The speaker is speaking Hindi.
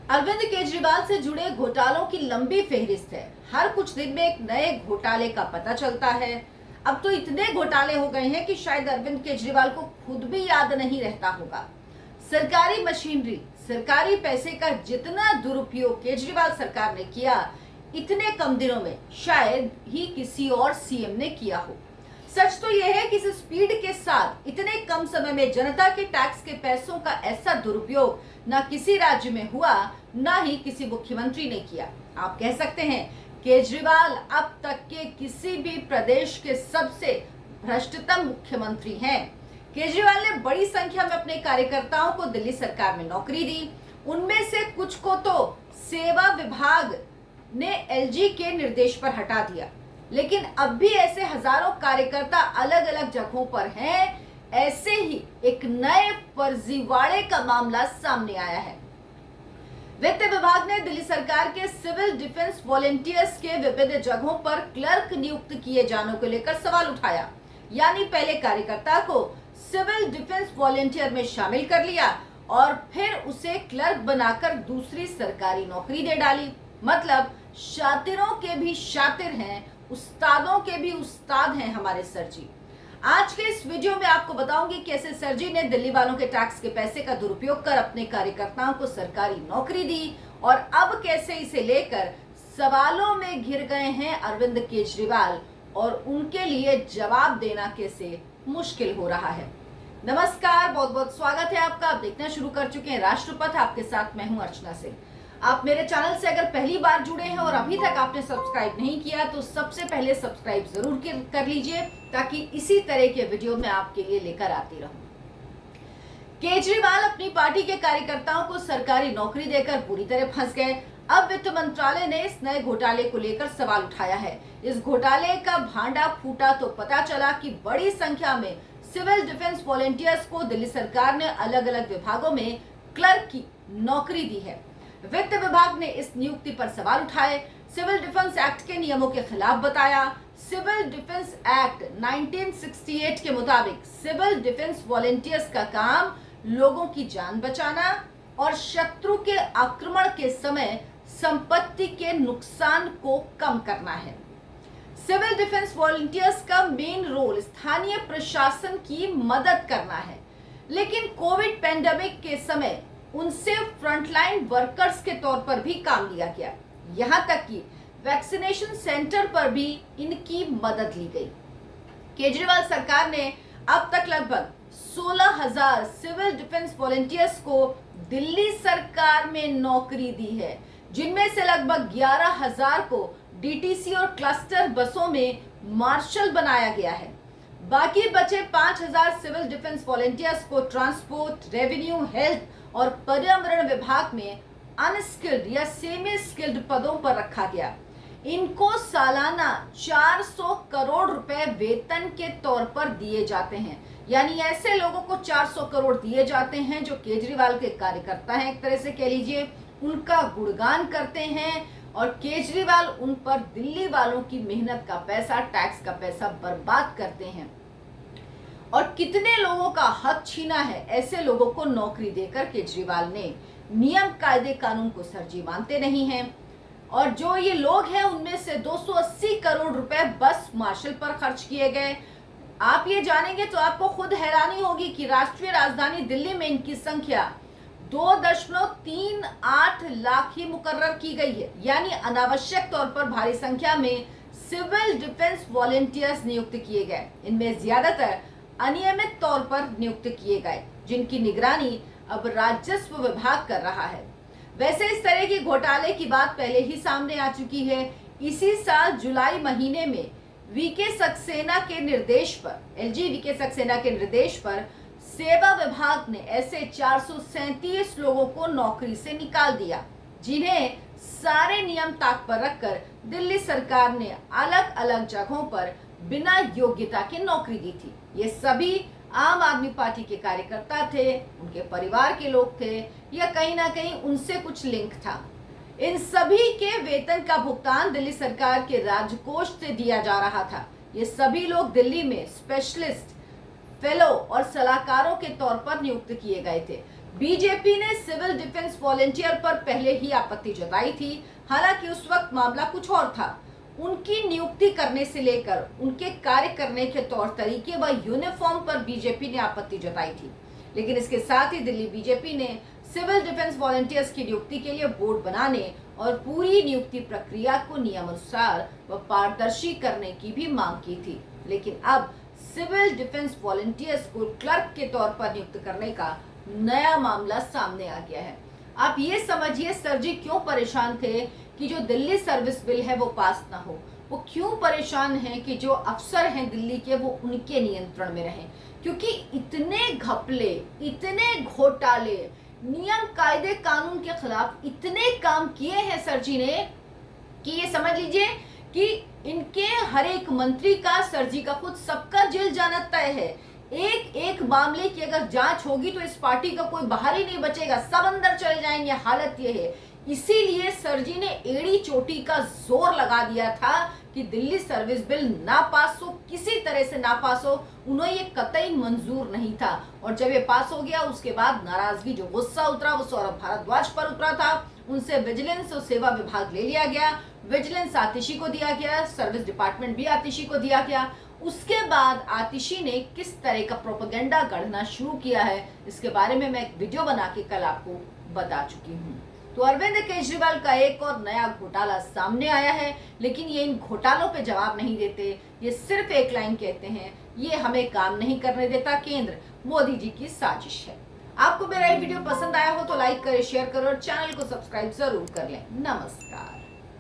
अरविंद केजरीवाल से जुड़े घोटालों की लंबी फेहरिस्त है। हर कुछ दिन में एक नए घोटाले का पता चलता है। अब तो इतने घोटाले हो गए हैं कि शायद अरविंद केजरीवाल को खुद भी याद नहीं रहता होगा। सरकारी मशीनरी, सरकारी पैसे का जितना दुरुपयोग केजरीवाल सरकार ने किया, इतने कम दिनों में शायद ही किसी और सीएम ने किया हो। सच तो यह है कि इस स्पीड के साथ इतने कम समय में जनता के टैक्स के पैसों का ऐसा दुरुपयोग न किसी राज्य में हुआ, न ही किसी मुख्यमंत्री ने किया। आप कह सकते हैं केजरीवाल अब तक के किसी भी प्रदेश के सबसे भ्रष्टतम मुख्यमंत्री हैं। केजरीवाल ने बड़ी संख्या में अपने कार्यकर्ताओं को दिल्ली सरकार में नौकरी दी। उनमें से कुछ को तो सेवा विभाग ने एलजी के निर्देश पर हटा दिया, लेकिन अब भी ऐसे हजारों कार्यकर्ता अलग अलग जगहों पर हैं। ऐसे ही एक नए फर्जीवाड़े का मामला सामने आया है। वित्त विभाग ने दिल्ली सरकार के सिविल डिफेंस वॉलंटियर्स के विभिन्न जगहों पर क्लर्क नियुक्त किए जाने को लेकर सवाल उठाया। यानी पहले कार्यकर्ता को सिविल डिफेंस वॉलंटियर में शामिल कर लिया और फिर उसे क्लर्क बनाकर दूसरी सरकारी नौकरी दे डाली। मतलब शातिरों के भी शातिर हैं, उस्तादों के भी उस्ताद हैं हमारे सर जी। आज के इस वीडियो में आपको बताऊंगी कैसे सर जी ने दिल्ली वालों के टैक्स के पैसे का दुरुपयोग कर अपने कार्यकर्ताओं को सरकारी नौकरी दी और अब कैसे इसे लेकर सवालों में घिर गए हैं अरविंद केजरीवाल और उनके लिए जवाब देना कैसे मुश्किल हो रहा है। नमस्कार, बहुत बहुत स्वागत है आपका। आप देखना शुरू कर चुके हैं राष्ट्रपथ। आपके साथ मैं हूं अर्चना सिंह। आप मेरे चैनल से अगर पहली बार जुड़े हैं और अभी तक आपने सब्सक्राइब नहीं किया तो सबसे पहले सब्सक्राइब जरूर कर लीजिए, ताकि इसी तरह के वीडियो मैं आपके लिए लेकर आती रहूं। केजरीवाल अपनी पार्टी के कार्यकर्ताओं को सरकारी नौकरी देकर पूरी तरह फंस गए। अब वित्त मंत्रालय ने इस नए घोटाले को लेकर सवाल उठाया है। इस घोटाले का भांडा फूटा तो पता चला कि बड़ी संख्या में सिविल डिफेंस वॉलंटियर्स को दिल्ली सरकार ने अलग अलग विभागों में क्लर्क की नौकरी दी है। वित्त विभाग ने इस नियुक्ति पर सवाल उठाए, सिविल डिफेंस एक्ट के नियमों के खिलाफ बताया। सिविल डिफेंस एक्ट 1968 के मुताबिक सिविल डिफेंस वॉलंटियर्स का काम लोगों की जान बचाना और शत्रु के आक्रमण के समय संपत्ति के नुकसान को कम करना है। सिविल डिफेंस वॉलंटियर्स का मेन रोल स्थानीय प्रशासन की मदद करना है, लेकिन कोविड पेंडेमिक के समय उनसे फ्रंटलाइन वर्कर्स के तौर पर भी काम लिया गया। यहां तक कि वैक्सीनेशन सेंटर पर भी इनकी मदद ली गई। केजरीवाल सरकार ने अब तक लगभग 16,000 सिविल डिफेंस वॉलंटियर्स को दिल्ली सरकार में नौकरी दी है, जिनमें से लगभग 11,000 को डीटीसी और क्लस्टर बसों में मार्शल बनाया गया है। बाकी बचे 5,000 सिविल डिफेंस वॉलंटियर्स को ट्रांसपोर्ट, रेवेन्यू, हेल्थ और पर्यावरण विभाग में अनस्किल्ड या सेमी स्किल्ड पदों पर रखा गया। इनको सालाना 400 करोड़ रुपए वेतन के तौर पर दिए जाते हैं। यानी ऐसे लोगों को 400 करोड़ दिए जाते हैं जो केजरीवाल के कार्यकर्ता हैं, एक तरह से कह लीजिए, उनका गुणगान करते हैं और केजरीवाल उन पर दिल्ली वालों की मेहनत का पैसा, टैक्स का पैसा बर्बाद करते हैं। और कितने लोगों का हक छीना है ऐसे लोगों को नौकरी देकर केजरीवाल ने। नियम, कायदे, कानून को सर जी मानते नहीं हैं। और जो ये लोग हैं उनमें से 280 करोड़ रुपए बस मार्शल पर खर्च किए गए। आप ये जानेंगे तो आपको खुद हैरानी होगी कि राष्ट्रीय राजधानी दिल्ली में इनकी संख्या 2.38 लाख ही मुकर्रर की गई है। यानी अनावश्यक तौर पर भारी संख्या में सिविल डिफेंस वॉलंटियर्स नियुक्त किए गए। इनमें ज्यादातर अनियमित तौर पर नियुक्त किए गए, जिनकी निगरानी अब राजस्व विभाग कर रहा है। वैसे इस तरह की घोटाले की बात पहले ही सामने आ चुकी है। इसी साल जुलाई महीने में वीके सक्सेना के निर्देश पर, एलजी वीके सक्सेना के निर्देश पर सेवा विभाग ने ऐसे 437 लोगों को नौकरी से निकाल दिया, जिन्हें सारे नियम ताक पर रखकर दिल्ली सरकार ने अलग अलग जगहों पर बिना योग्यता की नौकरी दी थी। ये सभी आम आदमी पार्टी के कार्यकर्ता थे, उनके परिवार के लोग थे या कहीं ना कहीं उनसे कुछ लिंक था। इन सभी के वेतन का भुगतान दिल्ली सरकार के राजकोष से दिया जा रहा था। ये सभी लोग दिल्ली में स्पेशलिस्ट, फेलो और सलाहकारों के तौर पर नियुक्त किए गए थे। बीजेपी ने सिविल डिफेंस वॉलेंटियर पर पहले ही आपत्ति जताई थी। हालांकि उस वक्त मामला कुछ और था। उनकी नियुक्ति करने से लेकर उनके कार्य करने के तौर तरीके व यूनिफॉर्म पर बीजेपी ने आपत्ति जताई थी। लेकिन इसके साथ ही दिल्ली बीजेपी ने सिविल डिफेंस वॉलेंटियर्स की नियुक्ति के लिए बोर्ड बनाने और पूरी नियुक्ति प्रक्रिया को नियमानुसार व पारदर्शी करने की भी मांग की थी। लेकिन अब सिविल डिफेंस वॉलेंटियर्स को क्लर्क के तौर पर नियुक्त करने का नया मामला सामने आ गया है। आप ये समझिए सर जी क्यों परेशान थे कि जो दिल्ली सर्विस बिल है वो पास ना हो। वो क्यों परेशान हैं कि जो अफसर हैं दिल्ली के वो उनके नियंत्रण में रहें, क्योंकि इतने घपले, इतने घोटाले, नियम कायदे कानून के खिलाफ इतने काम किए हैं सर जी ने कि ये समझ लीजिए कि इनके हर एक मंत्री का, सर जी का, खुद सबका जेल जाना तय है। एक एक मामले की अगर जांच होगी तो इस पार्टी का कोई बाहर ही नहीं बचेगा, सब अंदर चले जाएंगे। हालत ये है। इसीलिए सर जी ने एड़ी चोटी का जोर लगा दिया था कि दिल्ली सर्विस बिल ना पास हो, किसी तरह से ना पास हो। उन्हें ये कतई मंजूर नहीं था। और जब ये पास हो गया उसके बाद नाराजगी, जो गुस्सा उतरा वो सौरभ भारद्वाज पर उतरा था। उनसे विजिलेंस और सेवा विभाग ले लिया गया। विजिलेंस आतिशी को दिया गया, सर्विस डिपार्टमेंट भी आतिशी को दिया गया। उसके बाद आतिशी ने किस तरह का प्रोपेगेंडा गढ़ना शुरू किया है, इसके बारे में मैं एक वीडियो बना के कल आपको बता चुकी हूँ। तो अरविंद केजरीवाल का एक और नया घोटाला सामने आया है, लेकिन ये इन घोटालों पे जवाब नहीं देते। ये सिर्फ एक लाइन कहते हैं, ये हमें काम नहीं करने देता केंद्र, मोदी जी की साजिश है। आपको मेरा ये वीडियो पसंद आया हो तो लाइक करें, शेयर करें और चैनल को सब्सक्राइब जरूर कर लें। नमस्कार।